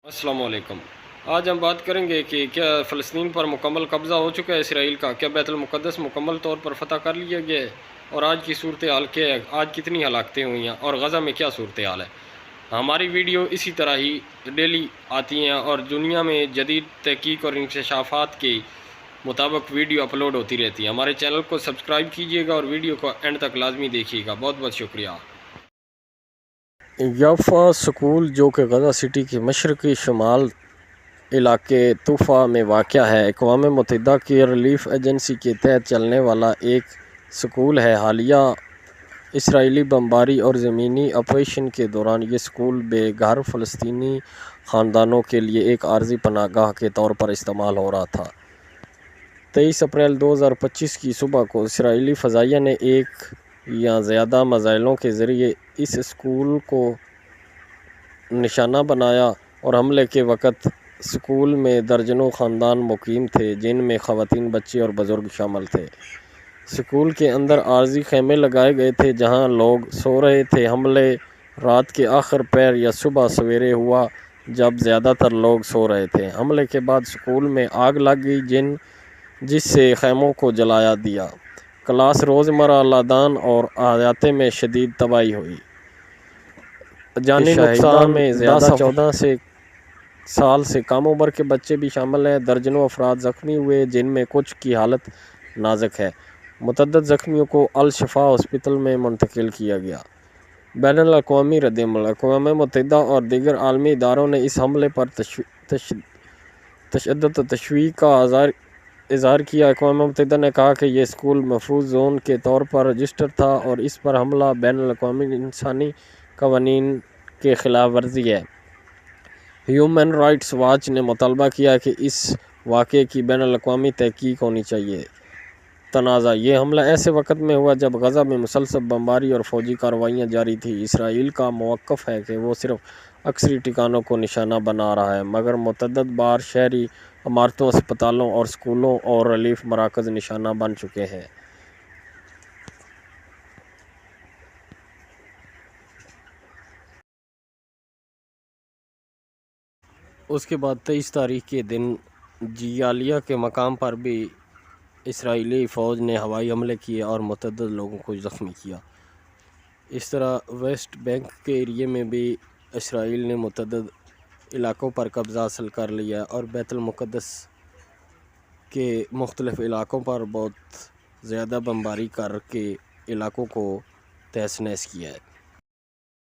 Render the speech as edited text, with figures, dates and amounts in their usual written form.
السلام علیکم۔ آج ہم بات کریں گے کہ کیا فلسطین پر مکمل قبضہ ہو چکا ہے اسرائیل کا، کیا بیت المقدس مکمل طور پر فتح کر لیا گیا ہے، اور آج کی صورتحال کیا ہے، آج کتنی ہلاکتیں ہوئی ہیں اور غزہ میں کیا صورتحال ہے۔ ہماری ویڈیو اسی طرح ہی ڈیلی آتی ہیں اور دنیا میں جدید تحقیق اور انکشافات کے مطابق ویڈیو اپلوڈ ہوتی رہتی ہے۔ ہمارے چینل کو سبسکرائب کیجیے گا اور ویڈیو کو اینڈ تک لازمی دیکھیے گا۔ بہت بہت شکریہ۔ یافا اسکول جو کہ غزہ سٹی کے مشرقی شمال علاقے طوفہ میں واقع ہے، اقوام متحدہ کی ریلیف ایجنسی کے تحت چلنے والا ایک اسکول ہے۔ حالیہ اسرائیلی بمباری اور زمینی آپریشن کے دوران یہ اسکول بے گھر فلسطینی خاندانوں کے لیے ایک عارضی پناہ گاہ کے طور پر استعمال ہو رہا تھا۔ 23 اپریل 2025 کی صبح کو اسرائیلی فضائیہ نے ایک یا زیادہ میزائلوں کے ذریعے اس اسکول کو نشانہ بنایا اور حملے کے وقت اسکول میں درجنوں خاندان مقیم تھے، جن میں خواتین، بچے اور بزرگ شامل تھے۔ اسکول کے اندر عارضی خیمے لگائے گئے تھے جہاں لوگ سو رہے تھے۔ حملے رات کے آخر پہر یا صبح سویرے ہوا جب زیادہ تر لوگ سو رہے تھے۔ حملے کے بعد اسکول میں آگ لگ گئی جس سے خیموں کو جلا دیا۔ کلاس روزمرہ لادان اور احاطے میں شدید تباہی ہوئی۔ جانی نقصان میں زیادہ 14 سال سے کم عمر کے بچے بھی شامل ہیں۔ درجنوں افراد زخمی ہوئے جن میں کچھ کی حالت نازک ہے۔ متعدد زخمیوں کو الشفا ہسپتال میں منتقل کیا گیا۔ بین الاقوامی رد عمل۔ اقوام متحدہ اور دیگر عالمی اداروں نے اس حملے پر تشدد و تشویش کا اظہار کیا۔ اقوام متحدہ نے کہا کہ یہ اسکول محفوظ زون کے طور پر رجسٹرڈ تھا اور اس پر حملہ بین الاقوامی انسانی قوانین کی خلاف ورزی ہے۔ ہیومن رائٹس واچ نے مطالبہ کیا کہ اس واقعے کی بین الاقوامی تحقیق ہونی چاہیے۔ تنازع۔ یہ حملہ ایسے وقت میں ہوا جب غزہ میں مسلسل بمباری اور فوجی کارروائیاں جاری تھیں۔ اسرائیل کا موقف ہے کہ وہ صرف عسکری ٹھکانوں کو نشانہ بنا رہا ہے، مگر متعدد بار شہری عمارتوں، اسپتالوں اور اسکولوں اور ریلیف مراکز نشانہ بن چکے ہیں۔ اس کے بعد 23 تاریخ کے دن جیالیہ کے مقام پر بھی اسرائیلی فوج نے ہوائی حملے کیے اور متعدد لوگوں کو زخمی کیا۔ اس طرح ویسٹ بینک کے ایریے میں بھی اسرائیل نے متعدد علاقوں پر قبضہ حاصل کر لیا اور بیت المقدس کے مختلف علاقوں پر بہت زیادہ بمباری کر کے علاقوں کو تہس نہس کیا ہے۔